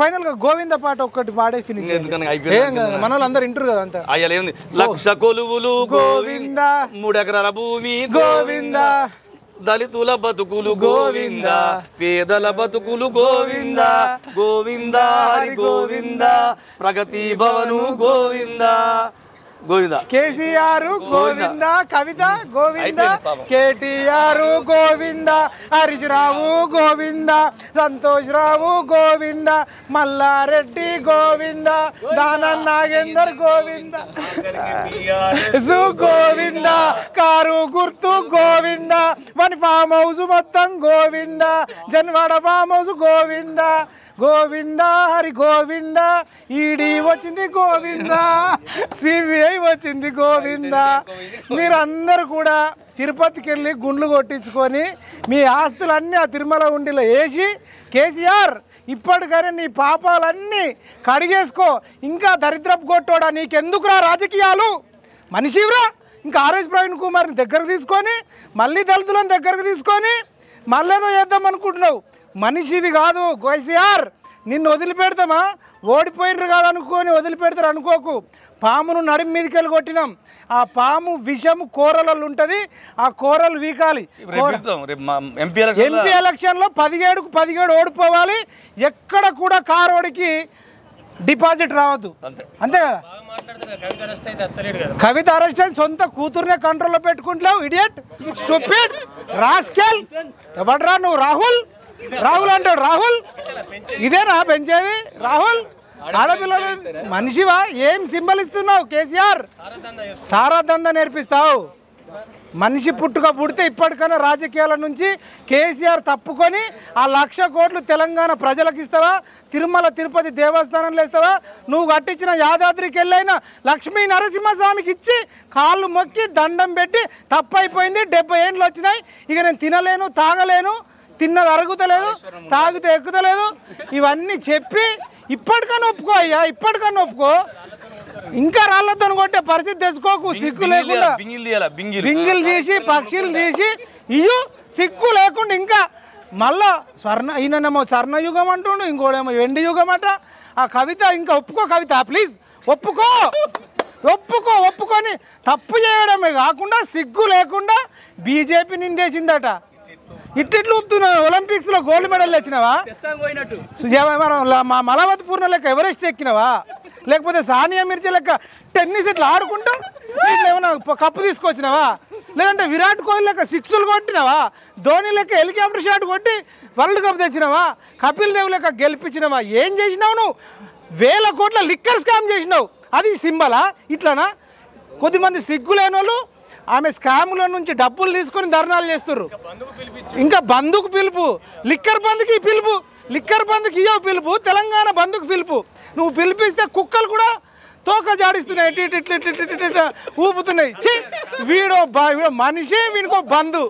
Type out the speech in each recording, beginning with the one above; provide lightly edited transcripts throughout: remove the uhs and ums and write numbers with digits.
Final గా గోవింద పాట ఒక్కటి పాడే ఫినిష్ మన వాళ్ళందరూ ఇంటారు కదా అంత అయ్యలేంది లక్ష కొలువులు గోవింద 3 ఎకరాల భూమి గోవింద దళితుల బతుకులు గోవింద పేదల బతుకులు గోవింద గోవింద హరి గోవింద ప్రగతి భవను గోవింద గోవింద కేసీఆర్ గోవింద కవిత గోవింద కేటీఆర్ గోవింద హరీష్ రావు గోవింద సంతోష్ రావు గోవింద మల్లారెడ్డి గోవింద దానం నాగేందర్ గోవింద గోవింద కారు గుర్తు గోవింద మన ఫామ్ హౌస్ మొత్తం Govinda Janwada farm house Govinda Govinda Hari Govinda ED వచ్చింది గోవింద సిబిఐ వచ్చింది గోవింద మీరందరూ కూడా తిరుపతికి వెళ్ళి గుండ్లు కొట్టించుకొని మీ ఆస్తులన్నీ ఆ తిరుమల ఉండిలో వేసి కేసీఆర్ ఇప్పటికైనా నీ పాపాలన్నీ కడిగేసుకో ఇంకా దరిద్రపు కొట్టోడా నీకెందుకురా రాజకీయాలు మనిషివరా ఇంకా ఆర్ఎస్ ప్రవీణ్ కుమార్ని దగ్గరకు తీసుకొని మళ్ళీ దళితులను దగ్గరకు తీసుకొని మళ్ళేదో చేద్దాం అనుకుంటున్నావు మనిషివి కాదు కేసీఆర్ నిన్ను వదిలిపెడతామా ఓడిపోయినరు కాదనుకొని వదిలిపెడతారు అనుకోకు పామును నడుము మీదకి వెళ్ళి కొట్టినాం ఆ పాము విషము కూరలలో ఉంటుంది ఆ కూరలు వీకాలి ఎంపీ ఎలక్షన్లో 17 ఓడిపోవాలి ఎక్కడ కూడా కారోడికి డిపాజిట్ రావద్దు అంతే కదా కవిత అరెస్ట్ అయితే సొంత కూతురునే కంట్రోల్లో పెట్టుకుంటున్నావు ఇడియట్ స్టూపిడ్ రాస్కెల్ ఎవడ్రా నువ్వు రాహుల్ అంటాడు రాహుల్ ఇదేనా పెంచేది రాహుల్ ఆడపిల్లలు మనిషివా ఏం సింబల్ ఇస్తున్నావు కేసీఆర్ సారాదందా నేర్పిస్తావు మనిషి పుట్టుక పుడితే ఇప్పటికైనా రాజకీయాల నుంచి కేసీఆర్ తప్పుకొని ఆ 1,00,000 కోట్లు తెలంగాణ ప్రజలకు ఇస్తావా తిరుమల తిరుపతి దేవస్థానంలో ఇస్తావా నువ్వు కట్టించిన యాదాద్రికి వెళ్ళైనా లక్ష్మీ నరసింహస్వామికి ఇచ్చి కాళ్ళు మొక్కి దండం పెట్టి తప్పైపోయింది 70 ఏళ్ళు వచ్చినాయి ఇక నేను తినలేను తాగలేను తిన్నది అరుగుతలేదు తాగితే ఎక్కుతలేదు ఇవన్నీ చెప్పి ఇప్పటికన్నా ఒప్పుకో అయ్యా ఇప్పటికన్నా ఒప్పుకో ఇంకా రాళ్లతో కొట్టే పరిస్థితి తెచ్చుకోకు సిగ్గు లేకుండా బింగిల్ తీసి పక్షులు తీసి ఇయ్యు సిగ్గు లేకుండా ఇంకా మళ్ళా ఈయనేమో స్వర్ణయుగం అంటుండు ఇంకోడేమో వెండి యుగం అట ఆ కవిత ఇంకా ఒప్పుకో కవిత ప్లీజ్ ఒప్పుకొని తప్పు చేయడమే కాకుండా సిగ్గు లేకుండా బీజేపీ నిందేసిందట ఇట్టిట్లు ఊపుతున్నావు ఒలింపిక్స్లో గోల్డ్ మెడల్ తెచ్చినావా మా మలవత్పూర్ణ లెక్క ఎవరెస్ట్ ఎక్కినావా లేకపోతే సానియా మిర్చి లెక్క టెన్నిస్ ఇట్లా ఆడుకుంటూ ఇట్లా ఏమైనా కప్పు తీసుకొచ్చినావా లేదంటే విరాట్ కోహ్లీ లెక్క 6లు కొట్టినావా ధోని లెక్క హెలికాప్టర్ షాట్ కొట్టి వరల్డ్ కప్ తెచ్చినావా కపిల్ దేవ్ లెక్క గెలిపించినావా ఏం చేసినావు నువ్వు 1000 కోట్ల లిక్కర్ స్కామ్ చేసినావు అది సింబలా ఇట్లానా కొద్దిమంది సిగ్గులేని వాళ్ళు ఆమె స్కాముల నుంచి డబ్బులు తీసుకొని ధర్నాలు చేస్తుర్రు ఇంకా బంధుకు పిలుపు లిక్కర్ బంధుకి పిలుపు లిక్కర్ బంధుకి ఇయ్యో పిలుపు తెలంగాణ బంధుకు పిలుపు నువ్వు పిలిపిస్తే కుక్కలు కూడా తోక జాడిస్తున్నాయి ఇట్లా ఊపుతున్నాయి వీడో మనిషి వీడికో బంధు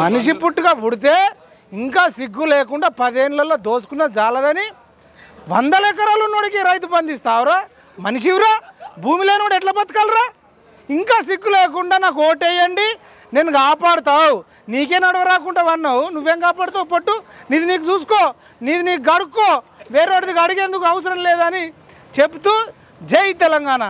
మనిషి పుట్టుగా పుడితే ఇంకా సిగ్గు లేకుండా 10 ఏళ్లలో దోసుకున్న జాలదని 100 ఎకరాలు ఉన్నోడికి రైతు బంధిస్తావురా మనిషివురా భూమి లేనివాడు ఎట్లా బతకాలరా ఇంకా సిగ్గు లేకుండా నాకు ఓటేయండి నేను కాపాడుతావు నీకే నడవ రాకుండా అన్నావు నువ్వేం కాపాడుతావు పట్టు నీది నీకు చూసుకో నీది నీకు గడుక్కో వేరేవాడిది అడిగేందుకు అవసరం లేదని చెప్తూ జై తెలంగాణ.